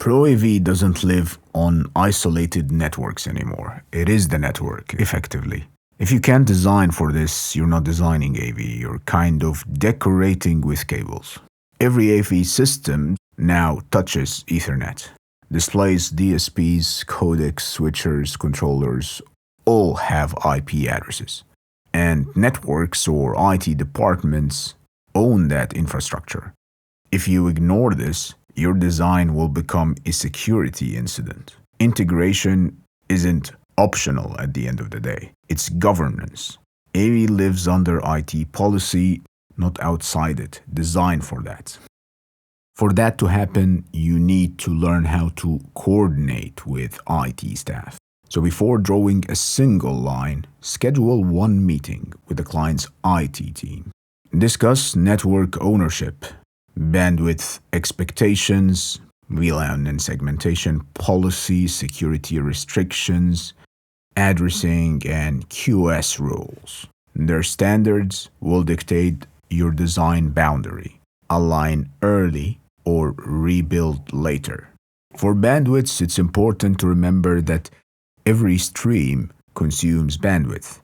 Pro AV doesn't live on isolated networks anymore. It is the network, effectively. If you can't design for this, you're not designing AV, you're kind of decorating with cables. Every AV system now touches Ethernet. Displays, DSPs, codecs, switchers, controllers all have IP addresses. And networks or IT departments own that infrastructure. If you ignore this, your design will become a security incident. Integration isn't optional at the end of the day. It's governance. AV lives under IT policy, not outside it, designed for that. For that to happen, you need to learn how to coordinate with IT staff. So before drawing a single line, schedule one meeting with the client's IT team. Discuss network ownership, bandwidth expectations, VLAN and segmentation policy, security restrictions, addressing, and QoS rules. Their standards will dictate your design boundary. Align early or rebuild later. For bandwidths, it's important to remember that every stream consumes bandwidth.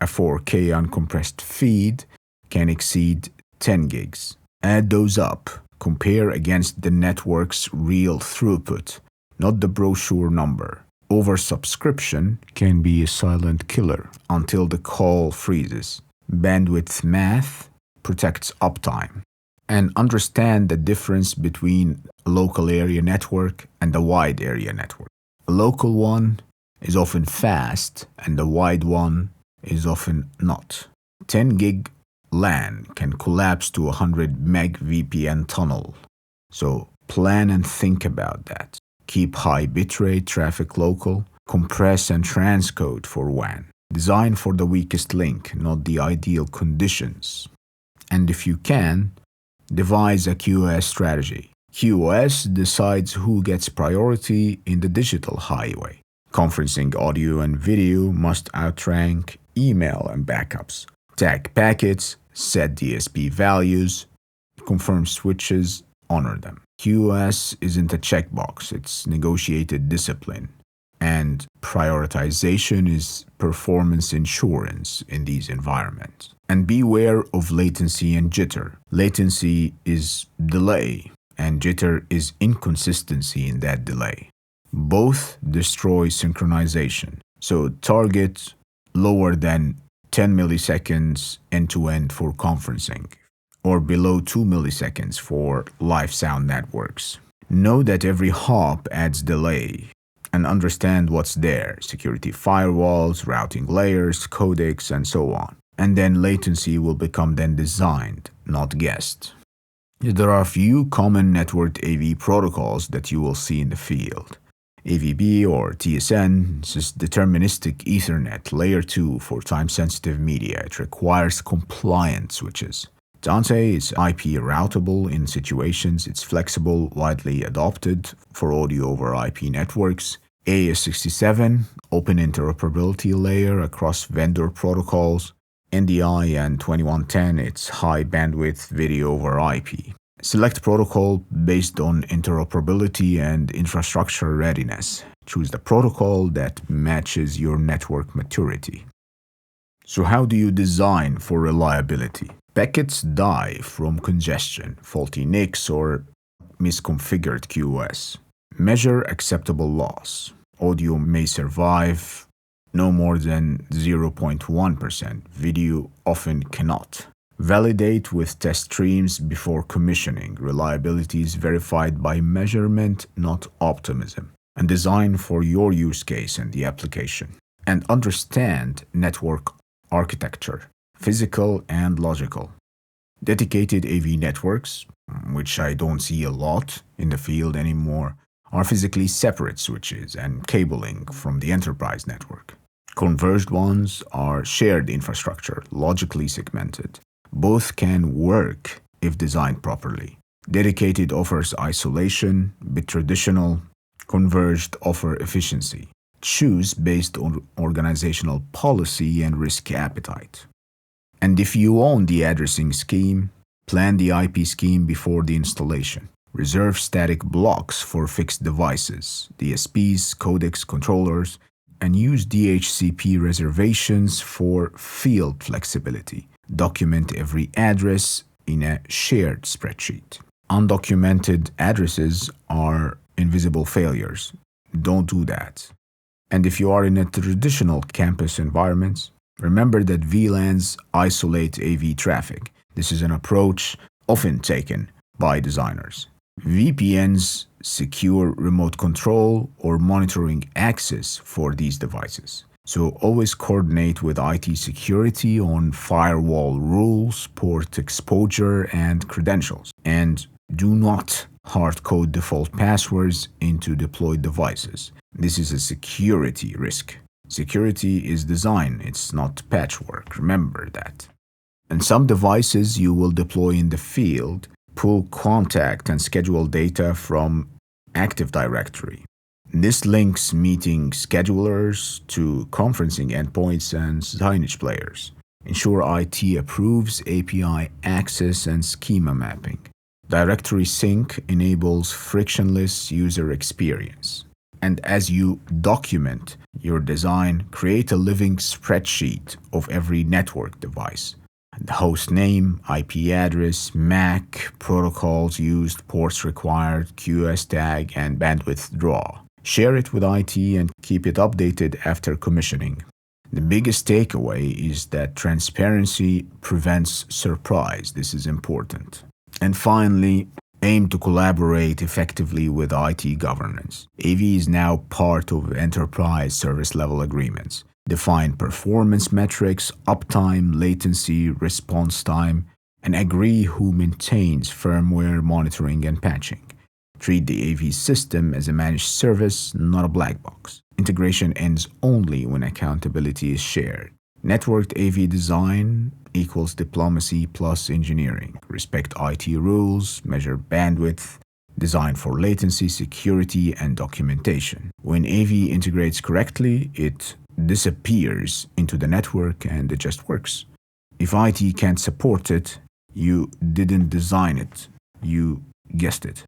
A 4K uncompressed feed can exceed 10 gigs. Add those up. Compare against the network's real throughput, not the brochure number. Oversubscription can be a silent killer until the call freezes. Bandwidth math protects uptime. And understand the difference between a local area network and a wide area network. A local one is often fast and the wide one is often not. 10 gig LAN can collapse to a 100 meg VPN tunnel. So plan and think about that. Keep high bitrate traffic local. Compress and transcode for WAN. Design for the weakest link, not the ideal conditions. And if you can, devise a QoS strategy. QoS decides who gets priority in the digital highway. Conferencing audio and video must outrank email and backups. Tag packets, set DSP values, confirm switches, honor them. QoS isn't a checkbox, it's negotiated discipline. And prioritization is performance insurance in these environments. And beware of latency and jitter. Latency is delay, and jitter is inconsistency in that delay. Both destroy synchronization. So target lower than 10 milliseconds end-to-end for conferencing, or below 2 milliseconds for live sound networks. Know that every hop adds delay, and understand what's there: security firewalls, routing layers, codecs, and so on. And then latency will become then designed, not guessed. There are few common networked AV protocols that you will see in the field. AVB or TSN is deterministic Ethernet layer 2 for time-sensitive media. It requires compliant switches. Dante is IP routable in situations. It's flexible, widely adopted for audio over IP networks. AS67, open interoperability layer across vendor protocols. NDI and 2110, it's high bandwidth video over IP. Select protocol based on interoperability and infrastructure readiness. Choose the protocol that matches your network maturity. So how do you design for reliability? Packets die from congestion, faulty NICs, or misconfigured QoS. Measure acceptable loss. Audio may survive no more than 0.1%. Video often cannot. Validate with test streams before commissioning. Reliability is verified by measurement, not optimism. And design for your use case and the application. And understand network architecture, physical and logical. Dedicated AV networks, which I don't see a lot in the field anymore, are physically separate switches and cabling from the enterprise network. Converged ones are shared infrastructure, logically segmented. Both can work if designed properly. Dedicated offers isolation, but traditional, converged offer efficiency. Choose based on organizational policy and risk appetite. And if you own the addressing scheme, plan the IP scheme before the installation. Reserve static blocks for fixed devices, DSPs, codecs, controllers, and use DHCP reservations for field flexibility. Document every address in a shared spreadsheet. Undocumented addresses are invisible failures. Don't do that. And if you are in a traditional campus environment, remember that VLANs isolate AV traffic. This is an approach often taken by designers. VPNs secure remote control or monitoring access for these devices. So always coordinate with IT security on firewall rules, port exposure, and credentials. And do not hard-code default passwords into deployed devices. This is a security risk. Security is design, it's not patchwork. Remember that. And some devices you will deploy in the field pull contact and schedule data from Active Directory. This links meeting schedulers to conferencing endpoints and signage players. Ensure IT approves API access and schema mapping. Directory sync enables frictionless user experience. And as you document your design, create a living spreadsheet of every network device. The host name, IP address, MAC, protocols used, ports required, QoS tag, and bandwidth draw. Share it with IT and keep it updated after commissioning. The biggest takeaway is that transparency prevents surprise. This is important. And finally, aim to collaborate effectively with IT governance. AV is now part of enterprise service level agreements. Define performance metrics, uptime, latency, response time, and agree who maintains firmware monitoring and patching. Treat the AV system as a managed service, not a black box. Integration ends only when accountability is shared. Networked AV design equals diplomacy plus engineering. Respect IT rules, measure bandwidth, design for latency, security, and documentation. When AV integrates correctly, it disappears into the network and it just works. If IT can't support it, you didn't design it, you guessed it.